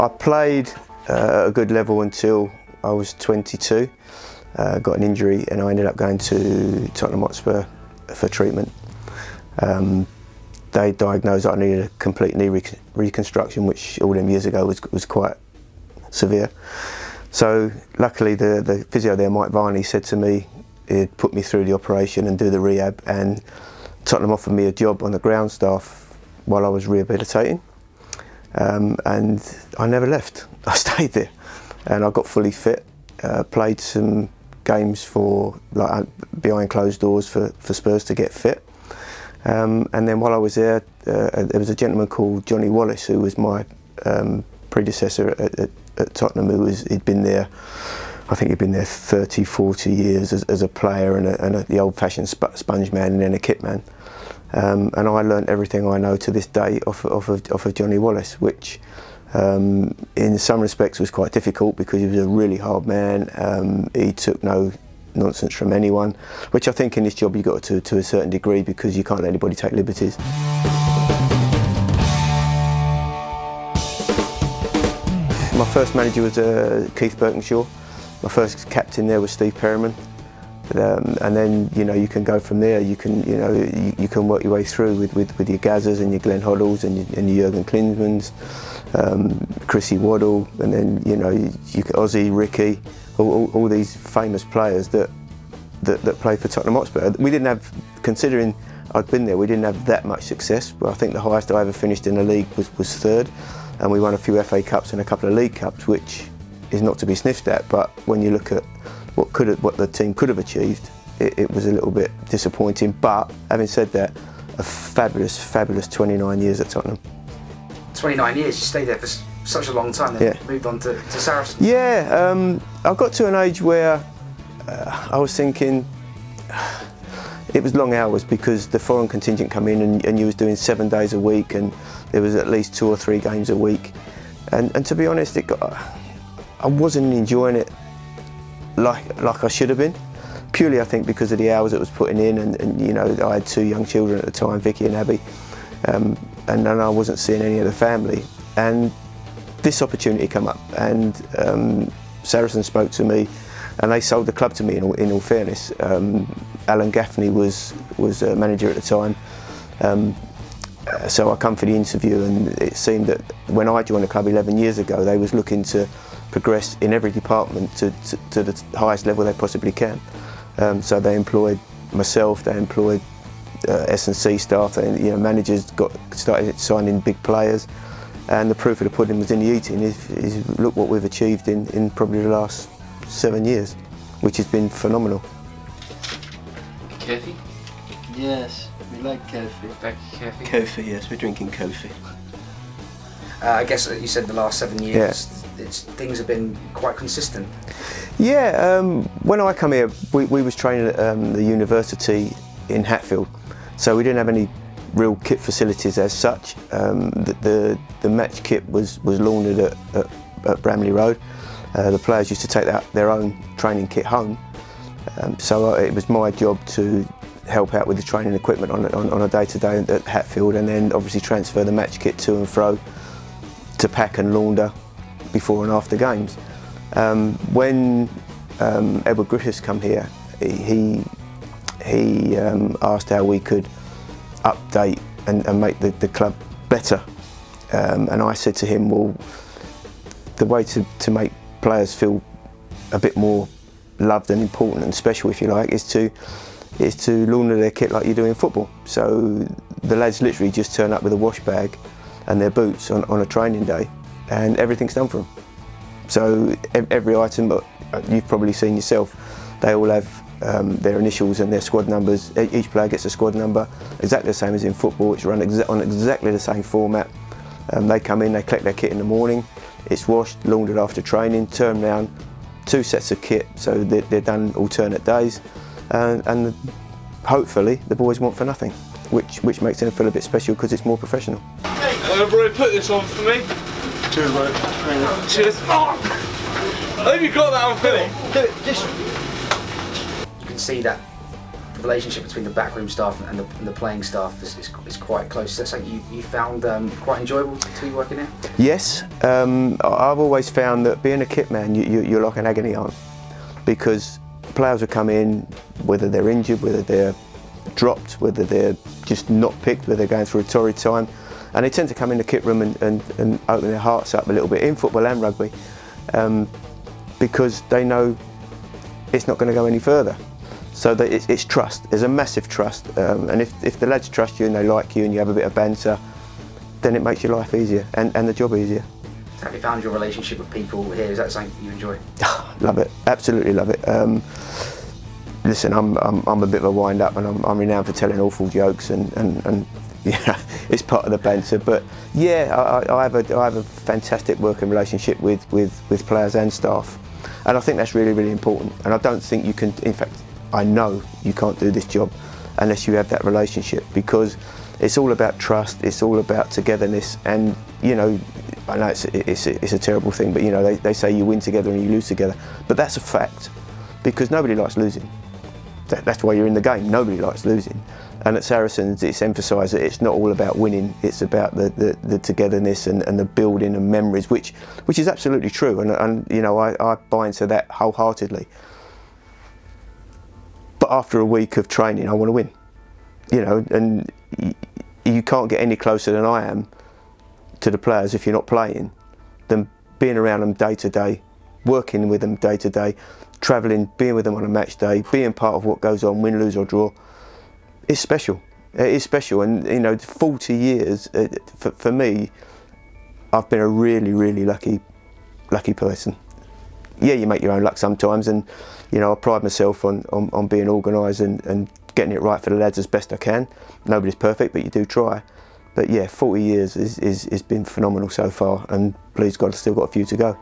I played at a good level until I was 22. Got an injury and I ended up going to Tottenham Hotspur for treatment. They diagnosed that I needed a complete knee reconstruction, which all them years ago was quite severe. So luckily the physio there, Mike Varney, said to me he'd put me through the operation and do the rehab, and Tottenham offered me a job on the ground staff while I was rehabilitating. And I never left. I stayed there and I got fully fit, played some games for behind closed doors for Spurs to get fit. And then while I was there, there was a gentleman called Johnny Wallace, who was my predecessor at Tottenham, he'd been there, I think he'd been there 30, 40 years as a player and the old-fashioned sponge man and then a kit man. And I learnt everything I know to this day off of Johnny Wallace, which in some respects was quite difficult because he was a really hard man. He took no nonsense from anyone, which I think in this job you got to a certain degree because you can't let anybody take liberties. My first manager was Keith Birkinshaw. My first captain there was Steve Perryman. And then you can go from there. You can work your way through with your Gazzers and your Glenn Hoddles and your Jurgen Klinsmanns, Chrissy Waddle, and then you Ozzy, Ricky, all these famous players that played for Tottenham Hotspur. We didn't have, considering I'd been there, we didn't have that much success. But I think the highest I ever finished in the league was third, and we won a few FA Cups and a couple of League Cups, which is not to be sniffed at. But when you look at what the team could have achieved, it was a little bit disappointing. But having said that, a fabulous 29 years at Tottenham. 29 years, you stayed there for such a long time, then moved on to Saracens. Yeah, I got to an age where I was thinking it was long hours because the foreign contingent come in and you was doing 7 days a week and there was at least 2 or 3 games a week. And to be honest, I wasn't enjoying it like I should have been, purely I think because of the hours it was putting in, and I had 2 young children at the time, Vicky and Abby, and then I wasn't seeing any of the family, and this opportunity came up, and Saracens spoke to me and they sold the club to me in all fairness. Alan Gaffney was manager at the time, so I come for the interview, and it seemed that when I joined the club 11 years ago they was looking to progress in every department to the highest level they possibly can. So they employed myself, they employed S&C staff, and managers started signing big players, and the proof of the pudding was in the eating. Is look what we've achieved in probably the last 7 years, which has been phenomenal. Kofi? Yes, we like Kofi. Kofi? Kofi, yes, we're drinking Kofi. I guess you said the last 7 years, things have been quite consistent. Yeah, when I come here, we was training at the university in Hatfield, so we didn't have any real kit facilities as such. The match kit was laundered at Bramley Road. The players used to take their own training kit home, so it was my job to help out with the training equipment on a day-to-day at Hatfield, and then obviously transfer the match kit to and fro to pack and launder before and after games. When Edward Griffiths come here, he asked how we could update and make the club better, and I said to him, well, the way to make players feel a bit more loved and important and special, if you like, is to launder their kit like you do in football. So the lads literally just turn up with a wash bag and their boots on a training day, and everything's done for them. So every item that you've probably seen yourself, they all have their initials and their squad numbers. Each player gets a squad number, exactly the same as in football. It's run on exactly the same format. They come in, they collect their kit in the morning, it's washed, laundered after training, turned round, 2 sets of kit, so they're done alternate days, and hopefully the boys want for nothing, which makes them feel a bit special because it's more professional. Hey, Roy, put this on for me. Cheers, mate. Cheers. Oh, I hope you got that on film. Do it, just... You can see that relationship between the backroom staff and the playing staff is quite close. Is that something you found quite enjoyable to be working in? Yes, I've always found that being a kit man, you're like an agony aunt, because players will come in, whether they're injured, whether they're dropped, whether they're just not picked, whether they're going through a torrid time, and they tend to come in the kit room and open their hearts up a little bit in football and rugby, because they know it's not going to go any further. So that it's trust. There's a massive trust, and if the lads trust you and they like you and you have a bit of banter, then it makes your life easier and the job easier. Have you found your relationship with people here? Is that something you enjoy? Love it, absolutely love it. Listen, I'm a bit of a wind up, and I'm renowned for telling awful jokes, and yeah, it's part of the banter. But yeah, I have a fantastic working relationship with players and staff, and I think that's really, really important. And I don't think you can, in fact, I know you can't do this job unless you have that relationship, because it's all about trust, it's all about togetherness. And you know, I know it's a terrible thing, but you know, they say you win together and you lose together, but that's a fact, because nobody likes losing. That's why you're in the game. Nobody likes losing. And at Saracens, it's emphasised that it's not all about winning, it's about the togetherness and the building and memories, which is absolutely true, and you know, I buy into that wholeheartedly. But after a week of training, I want to win, you know, and you can't get any closer than I am to the players if you're not playing, than being around them day to day, working with them day to day, travelling, being with them on a match day, being part of what goes on, win, lose or draw. It's special. It is special, and you know, 40 years for me, I've been a really, really lucky person. Yeah, you make your own luck sometimes, and you know, I pride myself on being organised and getting it right for the lads as best I can. Nobody's perfect, but you do try. But yeah, 40 years is been phenomenal so far, and please God, I've still got a few to go.